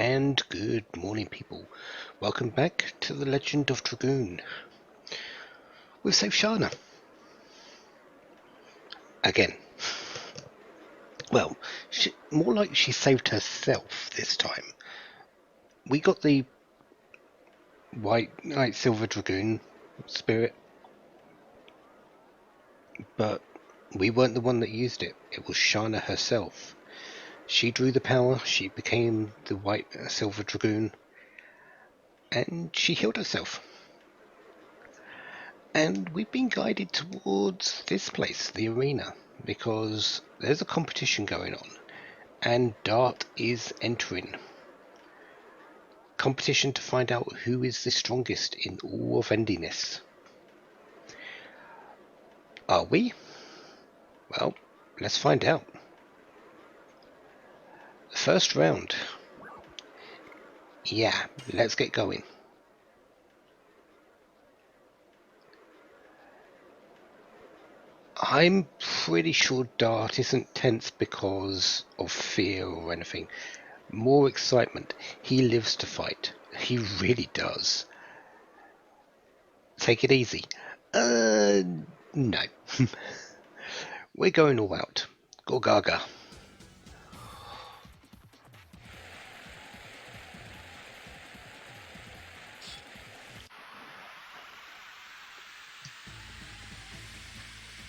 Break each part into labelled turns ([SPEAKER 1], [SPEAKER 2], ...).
[SPEAKER 1] And good morning, people. Welcome back to the Legend of Dragoon. We've saved Shana. Again. Well, more like she saved herself this time. We got the white silver Dragoon spirit, but we weren't the one that used it. It was Shana herself. She drew the power, she became the white silver Dragoon, and she healed herself. And we've been guided towards this place, the arena, because there's a competition going on, and Dart is entering. Competition to find out who is the strongest in all of Endiness. Are we? Well, let's find out. First round. Yeah, let's get going. I'm pretty sure Dart isn't tense because of fear or anything. More excitement. He lives to fight. He really does. Take it easy. No. We're going all out. Go Gaga.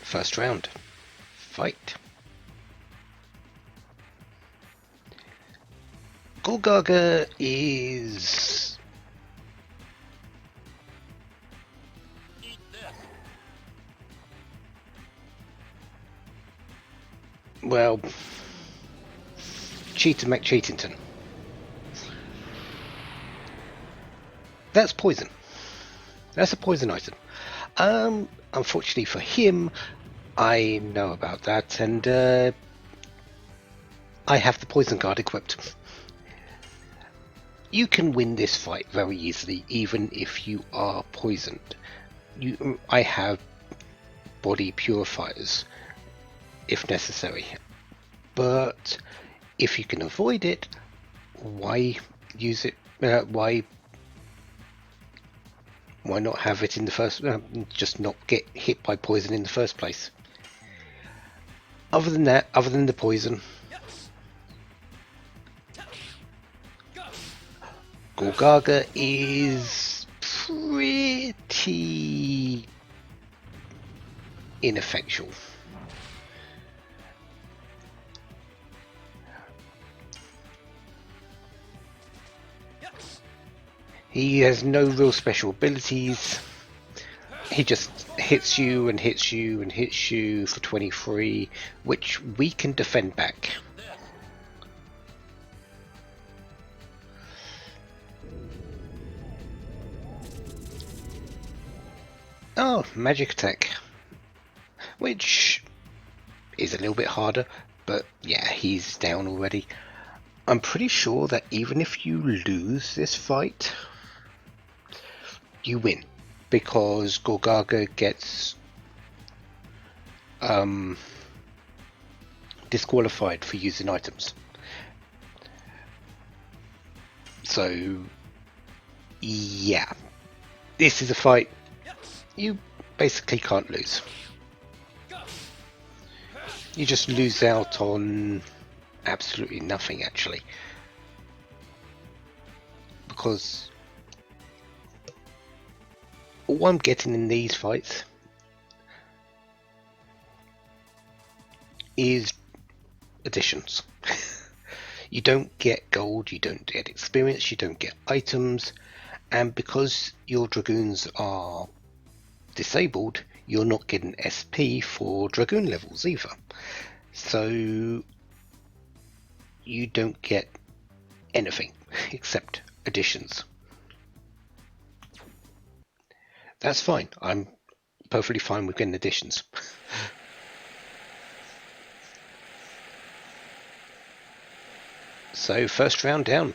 [SPEAKER 1] First round. Fight. Golgaga is... well... Cheater McCheatington. That's poison. That's a poison item. Unfortunately for him, I know about that, and I have the poison guard equipped. You can win this fight very easily, even if you are poisoned. I have body purifiers, if necessary. But if you can avoid it, why use it? Why not have it in the first? Just not get hit by poison in the first place. Other than that, other than the poison, Golgaga is pretty ineffectual. He has no real special abilities. He just hits you and hits you and hits you for 23, which we can defend back. Oh, magic attack. Which is a little bit harder, but yeah, he's down already. I'm pretty sure that even if you lose this fight, you win, because Golgaga gets disqualified for using items. So yeah, this is a fight you basically can't lose. You just lose out on absolutely nothing, actually, because all I'm getting in these fights is additions. You don't get gold, you don't get experience, you don't get items, and because your Dragoons are disabled, you're not getting SP for Dragoon levels either. So you don't get anything except additions. That's fine. I'm perfectly fine with getting additions. So first round down.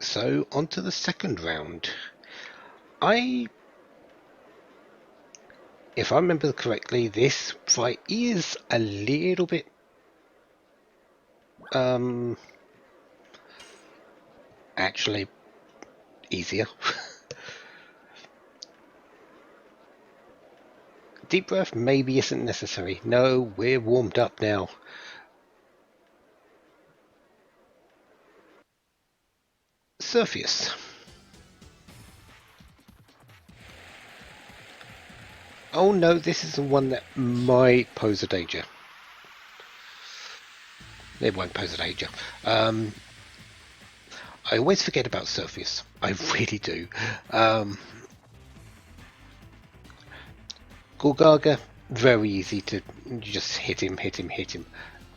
[SPEAKER 1] So on to the second round. If I remember correctly, this fight is a little bit actually easier. Deep breath maybe isn't necessary. No, we're warmed up now. Surface. Oh no, this is the one that might pose a danger. It won't pose a danger. I always forget about Surface. I really do. Gorgaga, very easy to just hit him.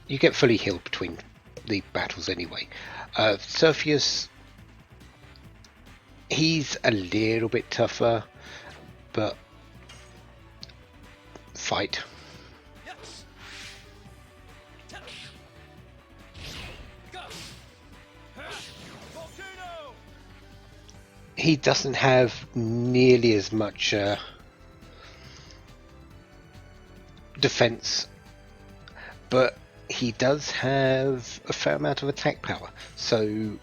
[SPEAKER 1] You get fully healed between the battles anyway. Surface, he's a little bit tougher, but fight. He doesn't have nearly as much defense, but he does have a fair amount of attack power. So,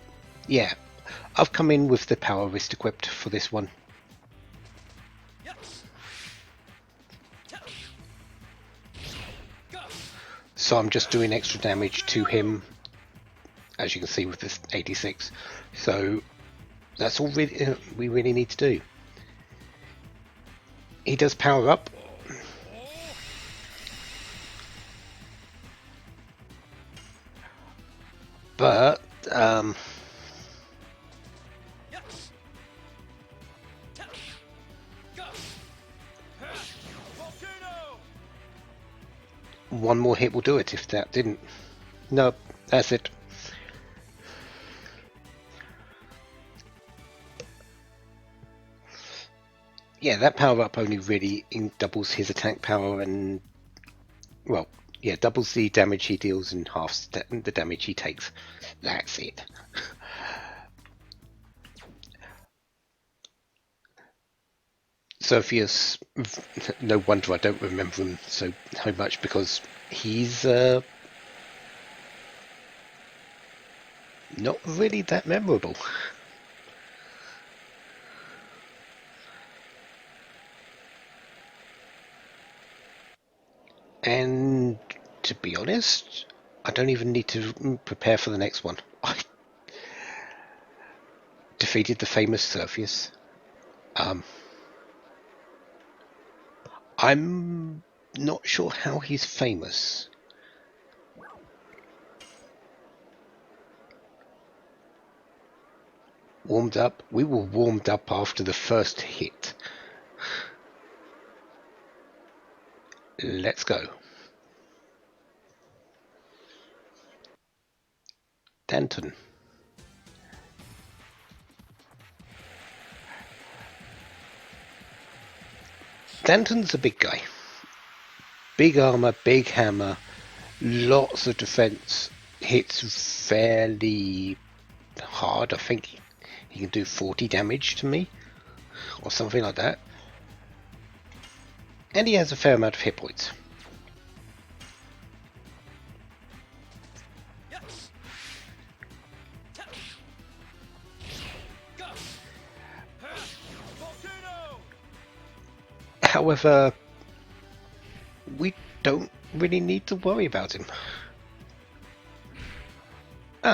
[SPEAKER 1] yeah, I've come in with the power wrist equipped for this one. So I'm just doing extra damage to him, as you can see with this 86. So that's all we really need to do. He does power up. But one more hit will do it if that didn't. Nope, that's it. Yeah, that power up only really doubles his attack power and, well, yeah, doubles the damage he deals and halves the damage he takes. That's it. Sophius, no wonder I don't remember him so much, because he's not really that memorable. And to be honest, I don't even need to prepare for the next one. I defeated the famous Surface. I'm not sure how he's famous. Warmed up? We were warmed up after the first hit. Let's go. Danton. Danton's a big guy. Big armor, big hammer, lots of defense. Hits fairly hard. I think he can do 40 damage to me, or something like that. And he has a fair amount of hit points. However, we don't really need to worry about him.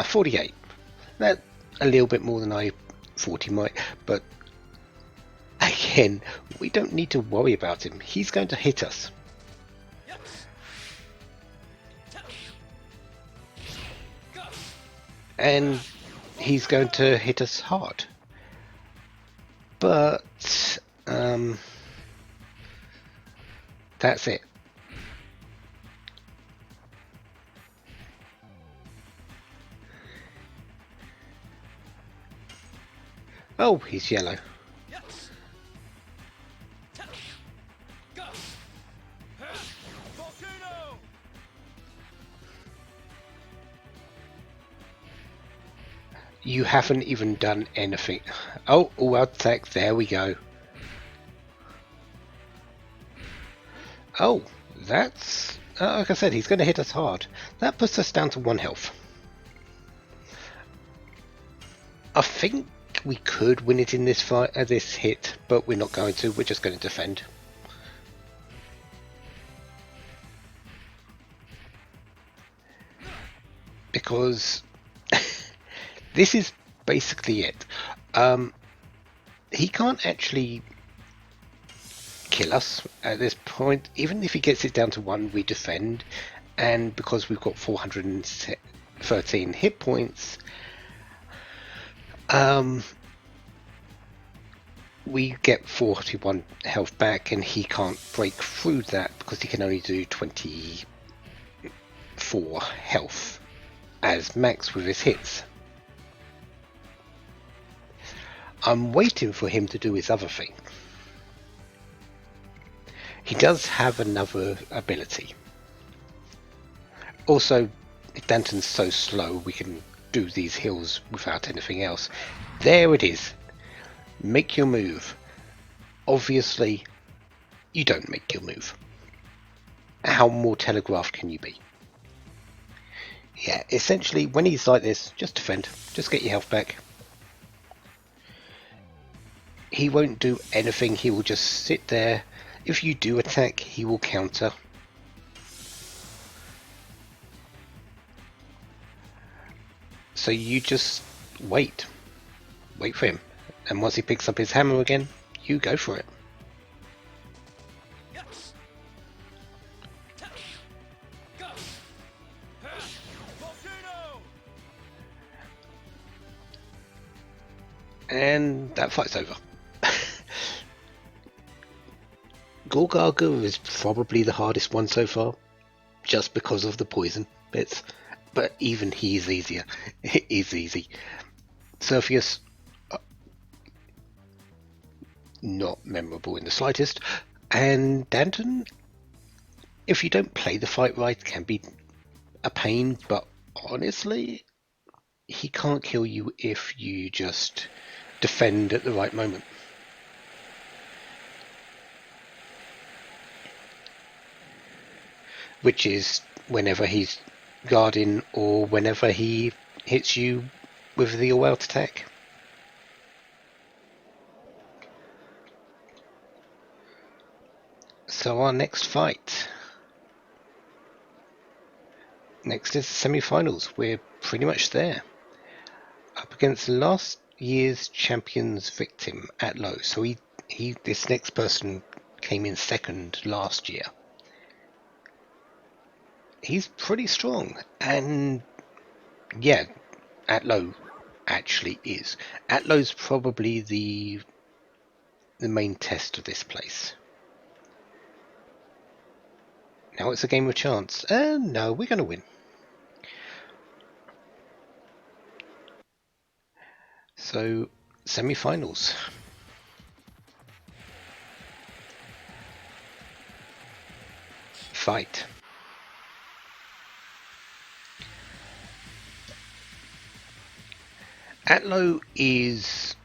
[SPEAKER 1] 48. That's a little bit more than I thought he might, but again, we don't need to worry about him. He's going to hit us. And he's going to hit us hard. But that's it. Oh, he's yellow. You haven't even done anything. Oh, all-out attack. There we go. Oh, that's... like I said, he's going to hit us hard. That puts us down to 1 health. I think we could win it in this fight, this hit, but we're not going to. We're just going to defend. Because this is basically it. He can't actually kill us at this point. Even if he gets it down to 1, we defend, and because we've got 413 hit points, we get 41 health back, and he can't break through that because he can only do 24 health as max with his hits. I'm waiting for him to do his other thing. He does have another ability. Also, Danton's so slow, we can do these heals without anything else. There it is. Make your move. Obviously, you don't make your move. How more telegraphed can you be? Yeah, essentially, when he's like this, just defend. Just get your health back. He won't do anything. He will just sit there. If you do attack, he will counter. So you just wait. Wait for him. And once he picks up his hammer again, you go for it. And that fight's over. Gorgarga is probably the hardest one so far, just because of the poison bits, but even he's easier. It is easy. Surfius, not memorable in the slightest, and Danton, if you don't play the fight right, can be a pain, but honestly, he can't kill you if you just defend at the right moment. Which is whenever he's guarding or whenever he hits you with the all-out attack. So our next fight. Next is the semi-finals. We're pretty much there. Up against last year's champion's victim at low. So this next person came in second last year. He's pretty strong, and yeah, Atlo actually is. Atlo's probably the main test of this place. Now it's a game of chance. No, we're going to win. So, semi-finals. Fight. Atlo is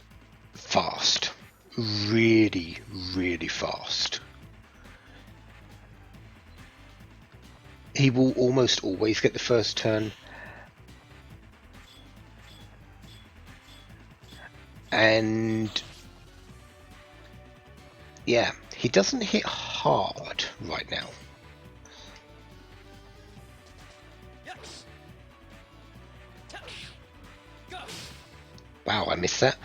[SPEAKER 1] fast. Really, really fast. He will almost always get the first turn. And yeah, he doesn't hit hard right now. Wow, I missed that.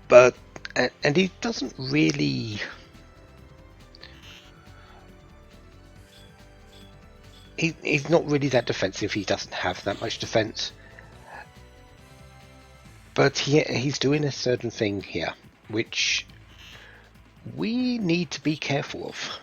[SPEAKER 1] But and he doesn't really. He's not really that defensive. He doesn't have that much defense. But he's doing a certain thing here, which we need to be careful of.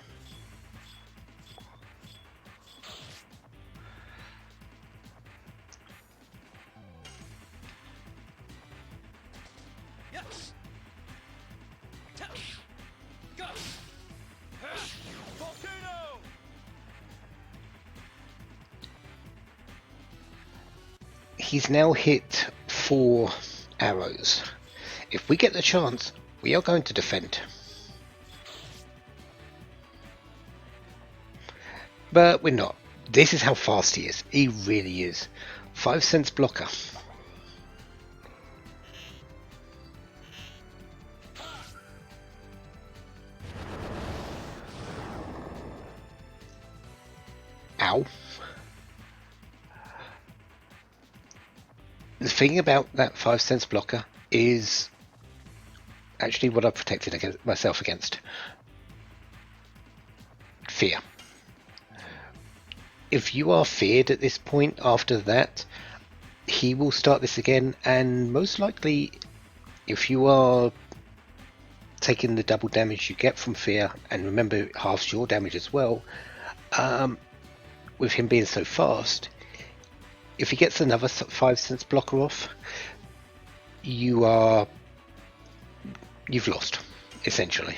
[SPEAKER 1] He's now hit 4 arrows. If we get the chance, we are going to defend. But we're not. This is how fast he is. He really is. 5 cents blocker. Ow. The thing about that 5 cents blocker is actually what I protected myself against. Fear. If you are feared at this point after that, he will start this again, and most likely if you are taking the double damage you get from fear, and remember it halves your damage as well, with him being so fast, if he gets another 5 cents blocker off, you've lost, essentially.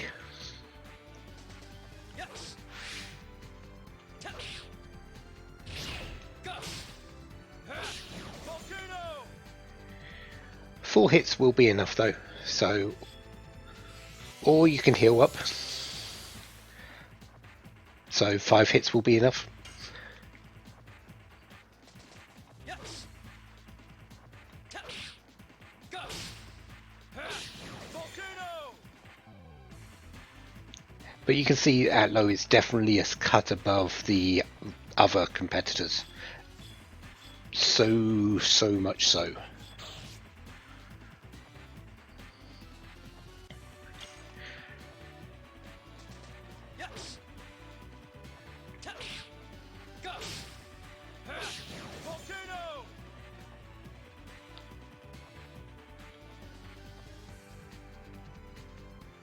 [SPEAKER 1] Four hits will be enough though, so, or you can heal up, so 5 hits will be enough. But you can see Atlo is definitely a cut above the other competitors, so much so.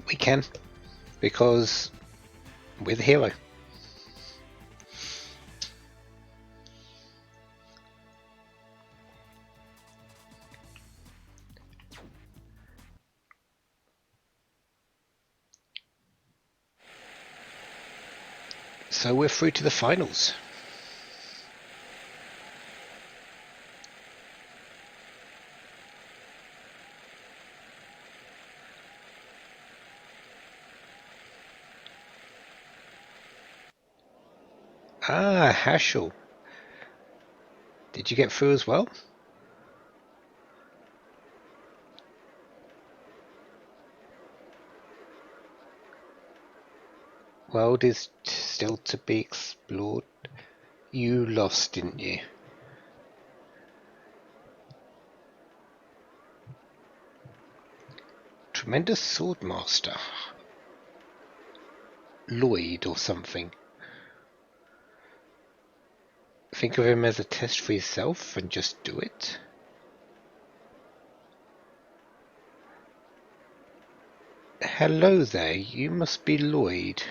[SPEAKER 1] We can, because we're the hero. So we're through to the finals. Ah, Hashel. Did you get through as well? World is still to be explored. You lost, didn't you? Tremendous Swordmaster. Lloyd or something. Think of him as a test for yourself and just do it. Hello there, you must be Lloyd.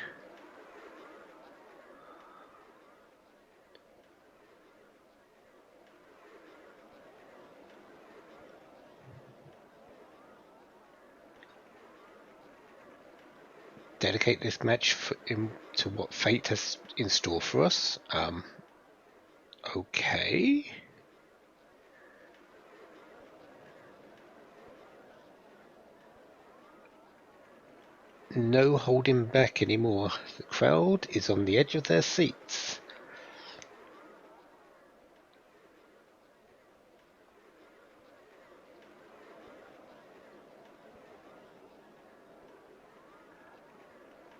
[SPEAKER 1] Dedicate this match to what fate has in store for us. Okay. No holding back anymore. The crowd is on the edge of their seats.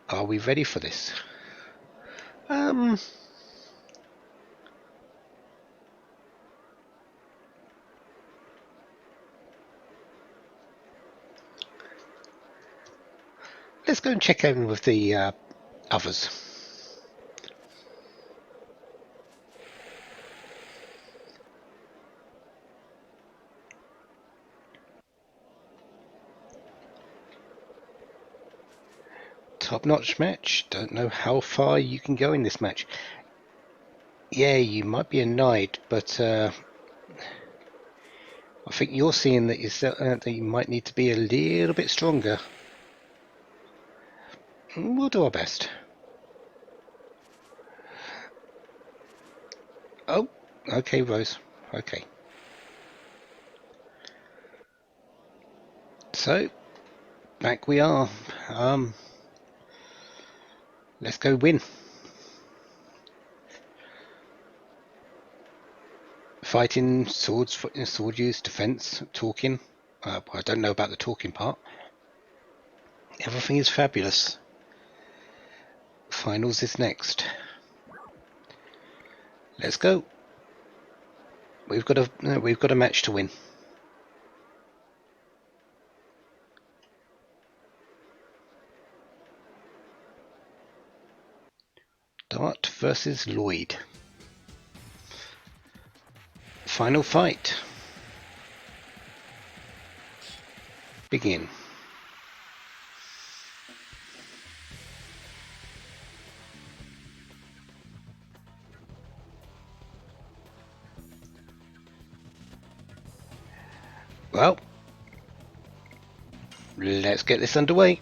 [SPEAKER 1] Are we ready for this? Let's go and check in with the others. Top-notch match. Don't know how far you can go in this match. Yeah, you might be a knight, but I think you're seeing that that you might need to be a little bit stronger. We'll do our best. Oh, okay, Rose. Okay. So, back we are. Let's go win. Fighting, swords, sword use, defense, talking. I don't know about the talking part. Everything is fabulous. Finals is next. Let's go. We've got a match to win. Dart versus Lloyd. Final fight. Begin. Well, let's get this underway.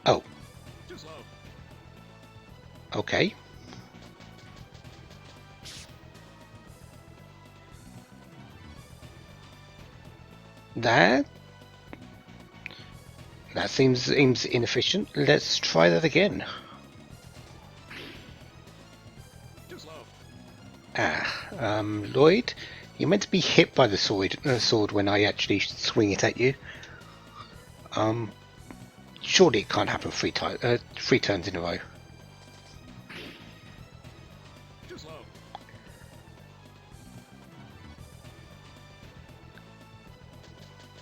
[SPEAKER 1] Oh. Okay. That seems inefficient. Let's try that again. Lloyd, you're meant to be hit by the sword when I actually swing it at you. Surely it can't happen three turns in a row.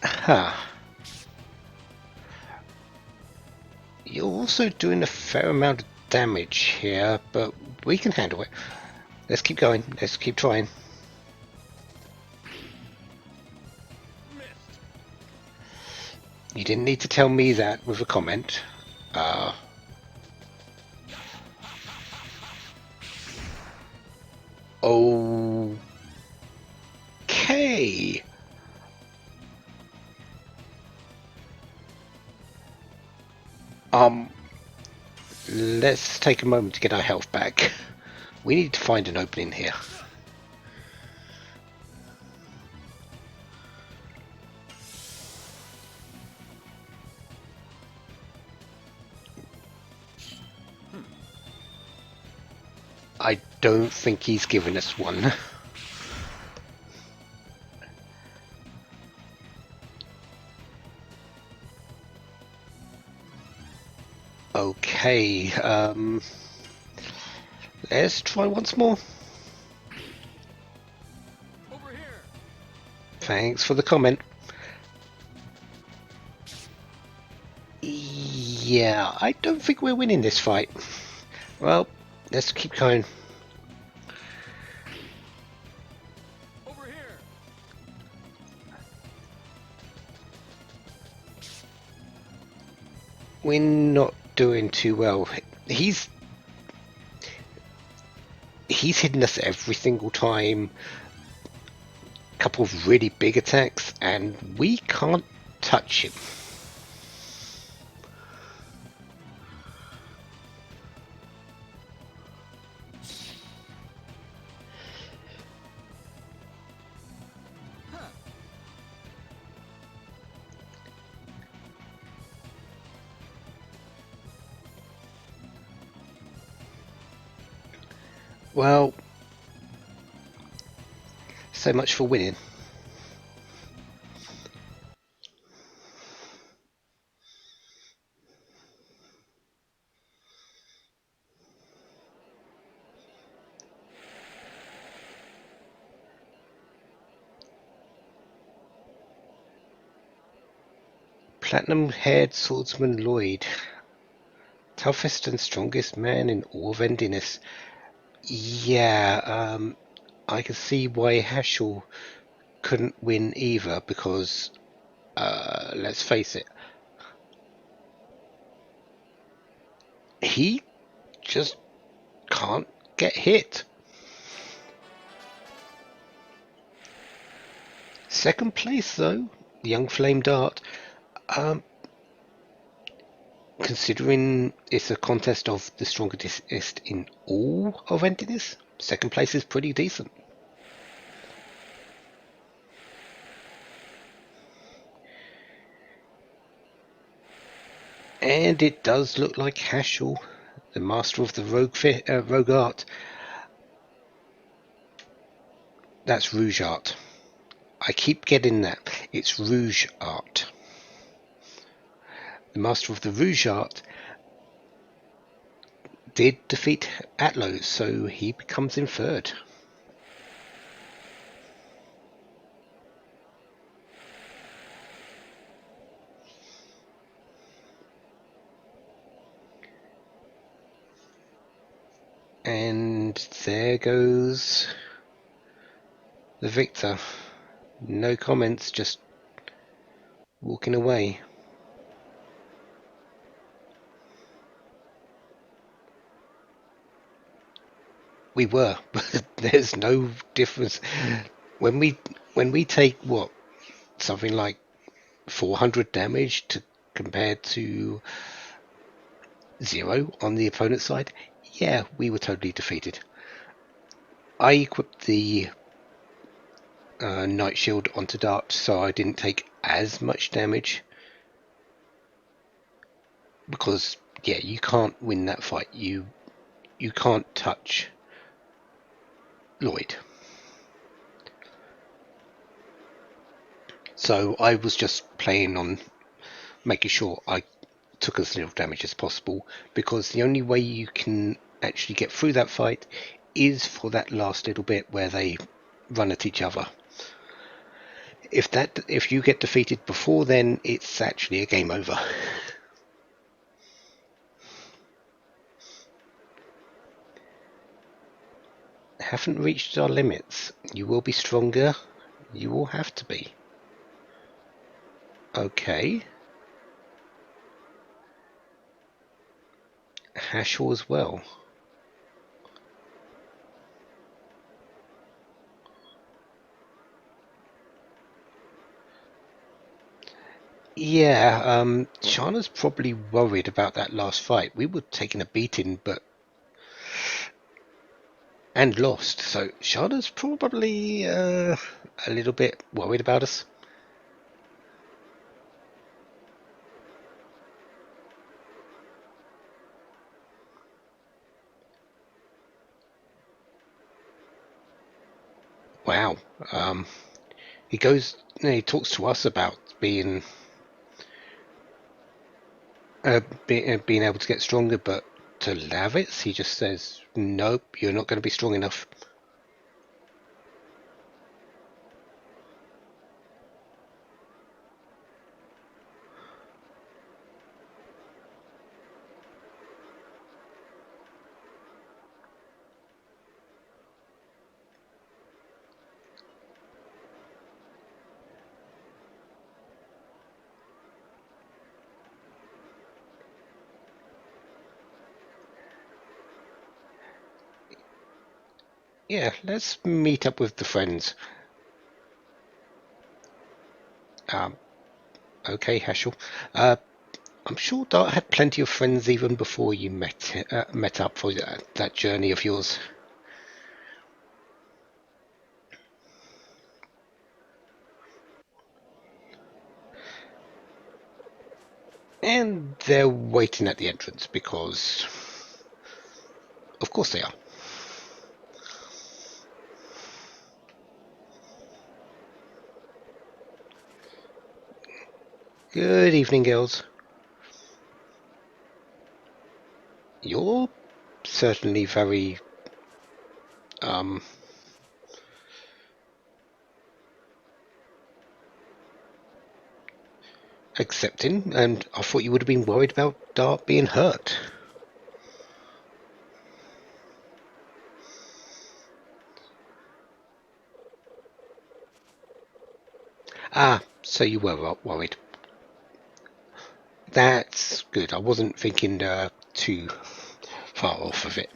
[SPEAKER 1] Ha. You're also doing a fair amount of damage here, but we can handle it. Let's keep going. Let's keep trying. You didn't need to tell me that with a comment. Okay. Let's take a moment to get our health back. We need to find an opening here. I don't think he's given us one. Okay, let's try once more. Over here. Thanks for the comment. Yeah, I don't think we're winning this fight. Well, let's keep going. Over here. We're not doing too well. He's hitting us every single time. A couple of really big attacks, and we can't touch him. Well, so much for winning. Platinum-haired swordsman Lloyd. Toughest and strongest man in all of Endiness. Yeah, I can see why Hashel couldn't win either, because, let's face it, he just can't get hit. Second place, though, Young Flame Dart. Considering it's a contest of the strongest in all of Endiness, second place is pretty decent. And it does look like Hashel, the master of the rogue art. That's rouge art. I keep getting that. It's rouge art. The master of the rouge art did defeat Atlo, so he becomes inferred. And there goes the victor. No comments, just walking away. We were, but there's no difference. When we take what, something like 400 damage to compared to 0 on the opponent's side, yeah, we were totally defeated. I equipped the Night Shield onto Dart, so I didn't take as much damage. Because, yeah, you can't win that fight. You can't touch Lloyd. So I was just playing on making sure I took as little damage as possible, because the only way you can actually get through that fight is for that last little bit where they run at each other. If you get defeated before then, it's actually a game over. Haven't reached our limits. You will be stronger. You will have to be. Okay. Hashel as well. Yeah, Shana's probably worried about that last fight. We were taking a beating, and lost. So Shana's probably a little bit worried about us. Wow. He goes. He talks to us about being being able to get stronger, but to Lavitz, he just says, "Nope, you're not going to be strong enough." Yeah, let's meet up with the friends. Um, okay, Hashel. I'm sure Dart had plenty of friends even before you met up for that journey of yours. And they're waiting at the entrance because, of course, they are. Good evening, girls. You're certainly very um, accepting, and I thought you would have been worried about Dart being hurt. Ah, so you were worried. That's good. I wasn't thinking too far off of it.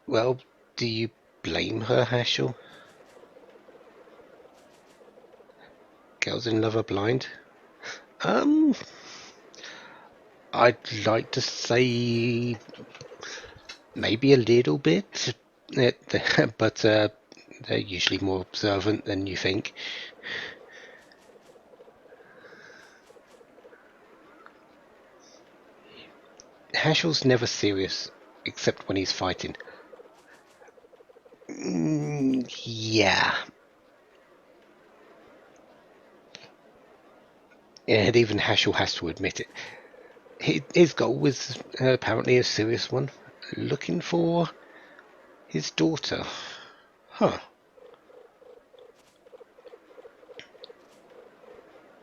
[SPEAKER 1] Well, do you blame her, Hashel? Girls in love are blind. Um, I'd like to say maybe a little bit, but They're usually more observant than you think. Hashel's never serious, except when he's fighting. Yeah. And even Hashel has to admit it. His goal was apparently a serious one. Looking for his daughter. Huh.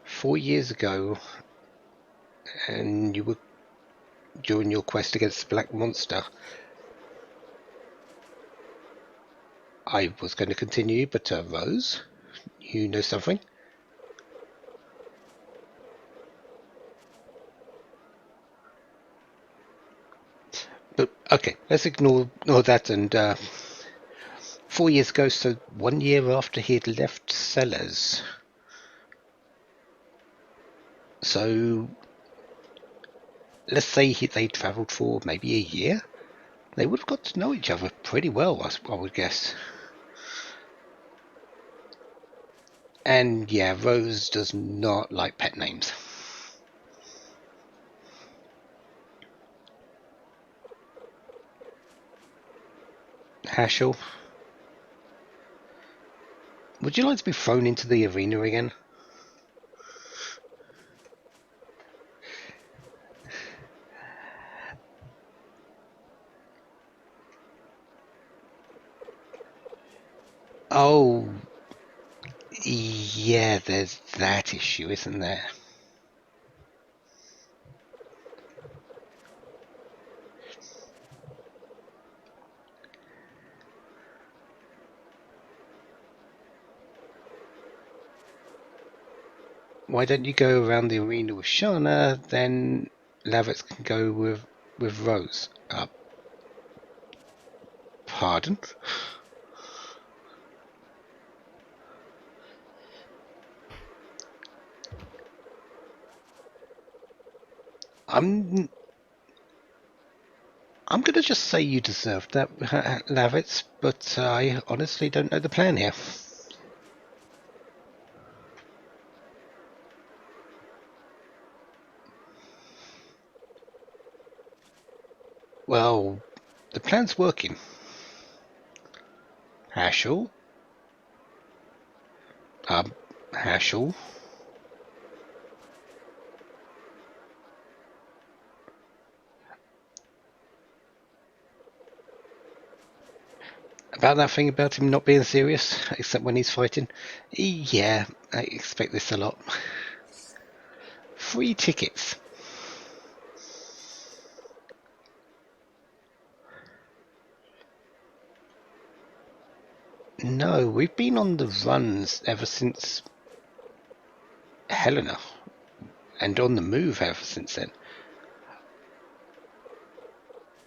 [SPEAKER 1] 4 years ago, and you were during your quest against the Black Monster. I was going to continue, but Rose, you know something? But okay, let's ignore that. And 4 years ago, so 1 year after he had left Sellers. So let's say they travelled for maybe a year. They would have got to know each other pretty well, I would guess. And yeah, Rose does not like pet names. Hashel, would you like to be thrown into the arena again? Oh, yeah, there's that issue, isn't there? Why don't you go around the arena with Shana, then Lavitz can go with Rose. Pardon? I'm I'm gonna just say you deserved that, Lavitz, but I honestly don't know the plan here. Well, the plan's working. Hashel, um, Hashel. About that thing about him not being serious, except when he's fighting. Yeah, I expect this a lot. Free tickets. No, we've been on the runs ever since Helena, and on the move ever since then.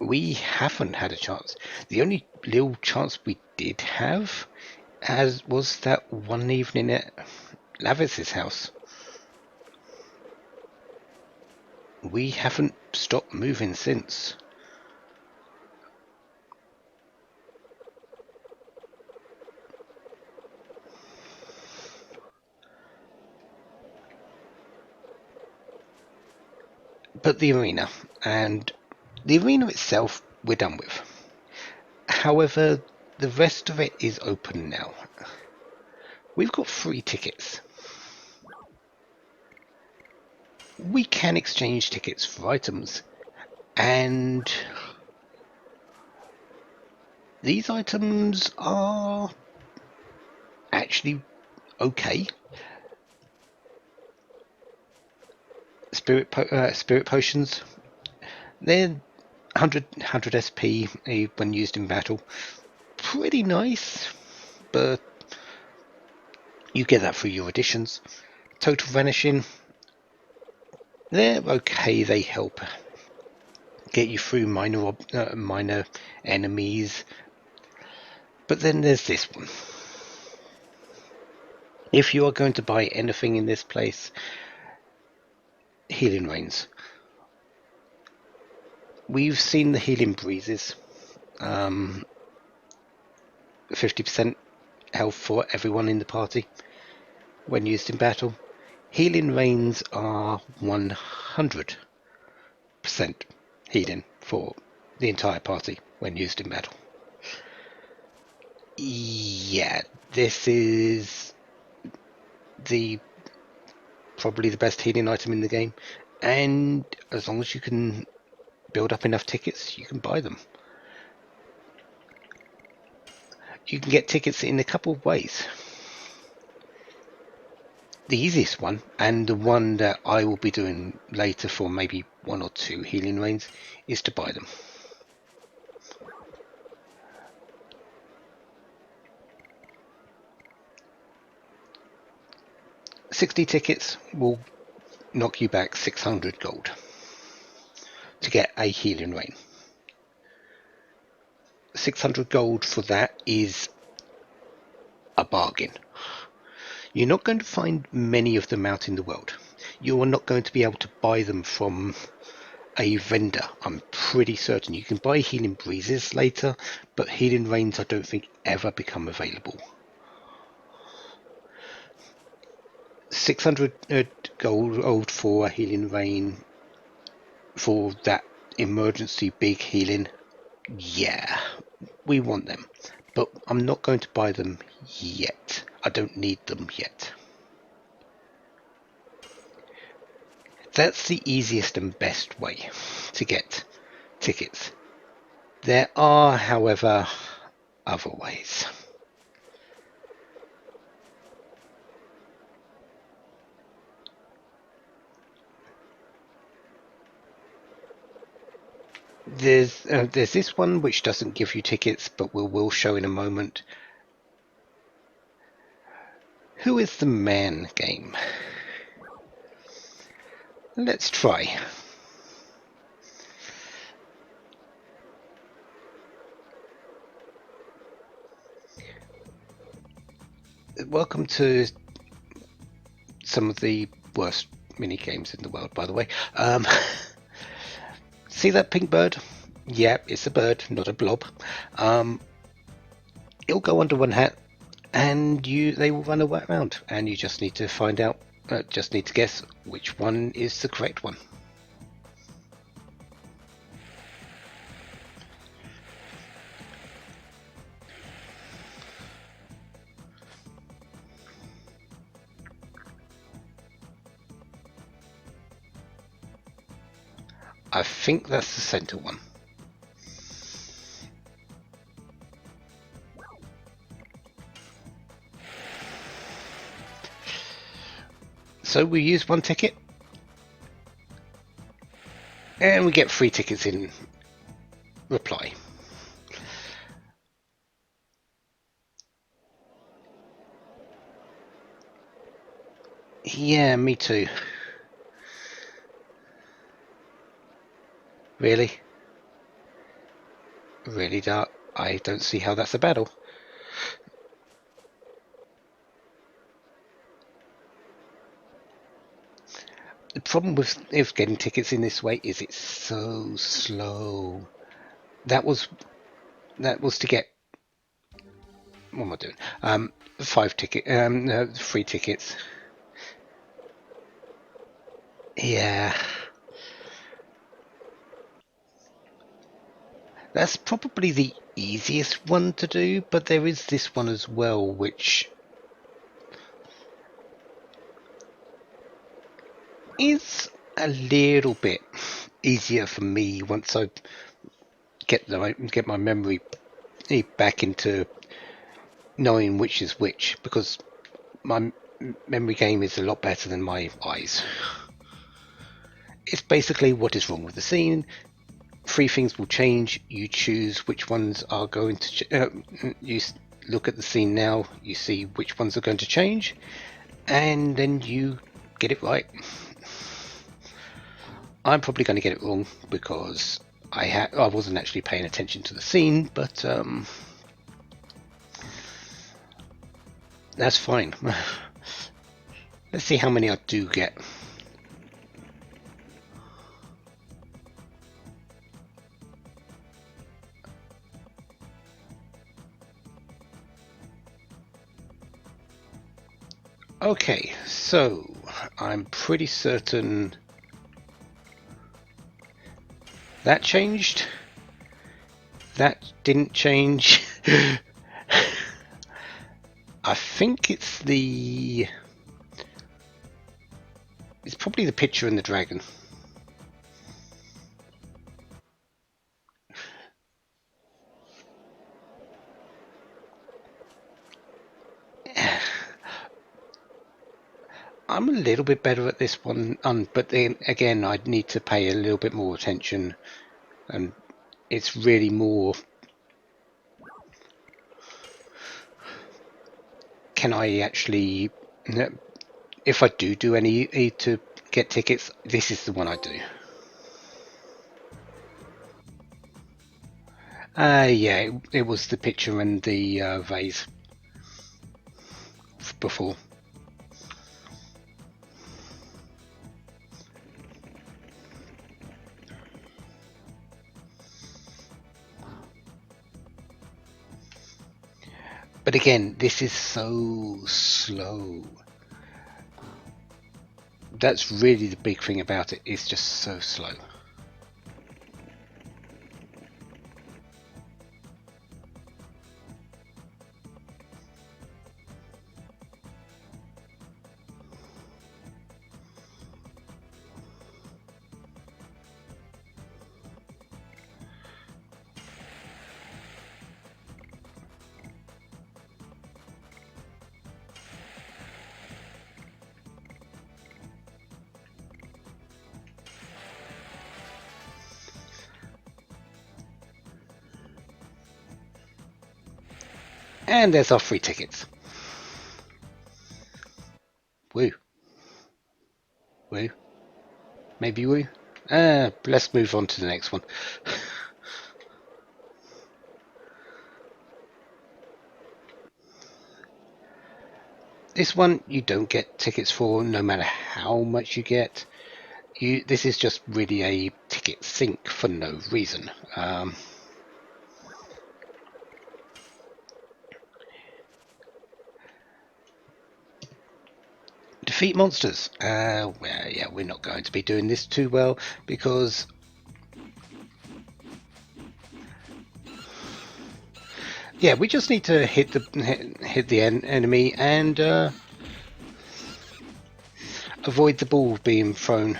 [SPEAKER 1] We haven't had a chance. The only little chance we did have as was that one evening at Lavis's house. We haven't stopped moving since. But the arena, and the arena itself, we're done with. However, the rest of it is open now. We've got free tickets. We can exchange tickets for items, and these items are actually okay. Spirit potions, they're 100 SP when used in battle. Pretty nice, but you get that through your additions. Total vanishing, they're okay. They help get you through minor enemies. But then there's this one. If you are going to buy anything in this place, healing rains. We've seen the healing breezes. 50% health for everyone in the party when used in battle. Healing rains are 100% healing for the entire party when used in battle. Yeah, this is probably the best healing item in the game, and as long as you can build up enough tickets, you can buy them. You can get tickets in a couple of ways. The easiest one, and the one that I will be doing later for maybe 1 or 2 healing rains, is to buy them. $60 tickets will knock you back 600 gold to get a healing rain. 600 gold for that is a bargain. You're not going to find many of them out in the world. You are not going to be able to buy them from a vendor. I'm pretty certain you can buy healing breezes later, but healing rains I don't think ever become available. 600 gold for a healing rain for that emergency big healing. Yeah, we want them, but I'm not going to buy them yet. I don't need them yet. That's the easiest and best way to get tickets. There are, however, other ways. There's this one which doesn't give you tickets, but we will show in a moment. Who is the man game? Let's try. Welcome to some of the worst mini games in the world, by the way. See that pink bird? Yeah, it's a bird, not a blob. It'll go under one hat, and they will run around, and you just need to find out. Just need to guess which one is the correct one. I think that's the center one. So we use 1 ticket, and we get 3 tickets in reply. Yeah, me too. Really? Really, Dark? I don't see how that's a battle. The problem with getting tickets in this way is it's so slow. That was to get. What am I doing? 3 tickets. Yeah. That's probably the easiest one to do, but there is this one as well, which is a little bit easier for me once I get my memory back into knowing which is which, because my memory game is a lot better than my eyes. It's basically what is wrong with the scene. 3 things will change. You choose which ones are going to. You look at the scene now. You see which ones are going to change, and then you get it right. I'm probably going to get it wrong because I wasn't actually paying attention to the scene, but that's fine. Let's see how many I do get. Okay, so I'm pretty certain that changed. That didn't change. I think it's probably the picture and the dragon. I'm a little bit better at this one, but then again, I'd need to pay a little bit more attention, and it's really more. Can I actually, if I do any to get tickets, this is the one I do. Yeah, it was the picture and the vase before. But again, this is so slow. That's really the big thing about it. It's just so slow. And there's our free tickets. Woo. Woo. Maybe woo. Let's move on to the next one. This one you don't get tickets for, no matter how much you get. This is just really a ticket sink for no reason. Defeat monsters. Well, yeah, we're not going to be doing this too well because yeah, we just need to hit the enemy and avoid the ball being thrown.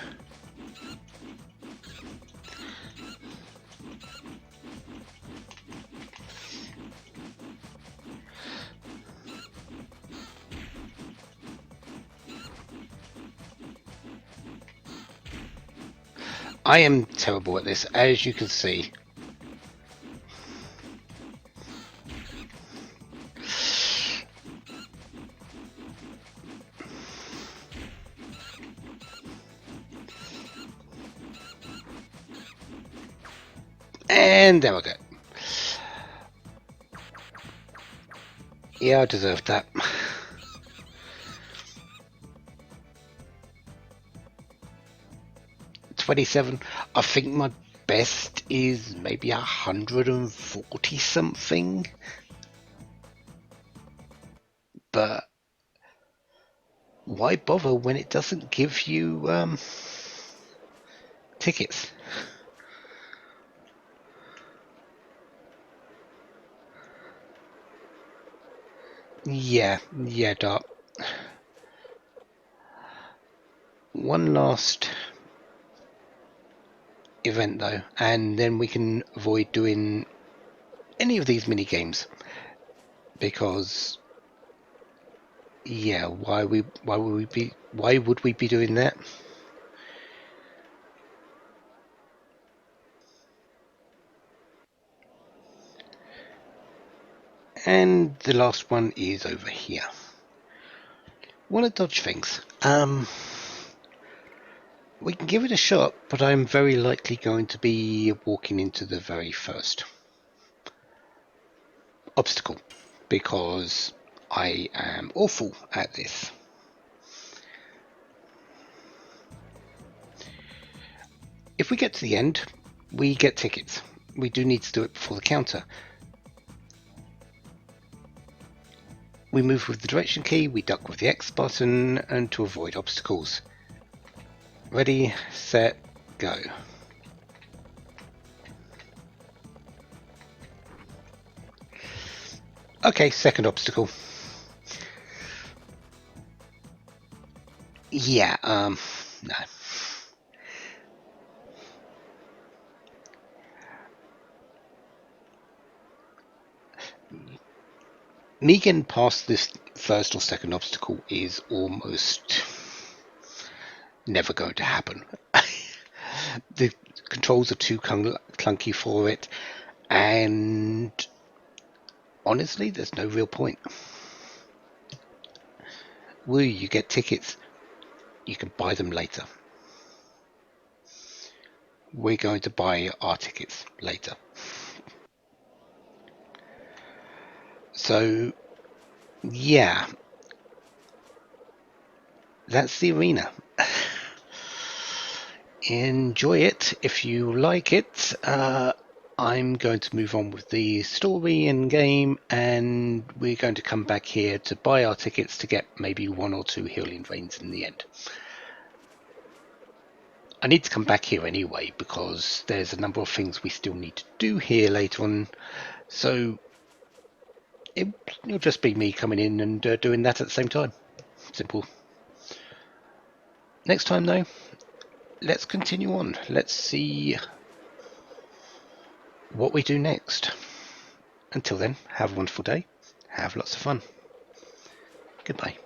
[SPEAKER 1] I am terrible at this, as you can see. And there we go. Yeah, I deserved that. 27. I think my best is maybe 140 something. But why bother when it doesn't give you tickets? Yeah, Dart. One last event though, and then we can avoid doing any of these mini games because yeah, why would we be doing that? And the last one is over here. Want to dodge things? We can give it a shot, but I'm very likely going to be walking into the very first obstacle because I am awful at this. If we get to the end, we get tickets. We do need to do it before the counter. We move with the direction key, we duck with the X button, and to avoid obstacles. Ready, set, go. Okay, second obstacle. Yeah, no. Me getting past this first or second obstacle is almost never going to happen. The controls are too clunky for it, and honestly, there's no real point. Woo, you get tickets. You can buy them later. We're going to buy our tickets later. So, yeah, that's the arena. Enjoy it if you like it. I'm going to move on with the story in game, and we're going to come back here to buy our tickets to get maybe 1 or 2 healing veins in the end. I need to come back here anyway because there's a number of things we still need to do here later on, so it'll just be me coming in and doing that at the same time. Simple. Next time though, let's continue on. Let's see what we do next. Until then, have a wonderful day. Have lots of fun. Goodbye.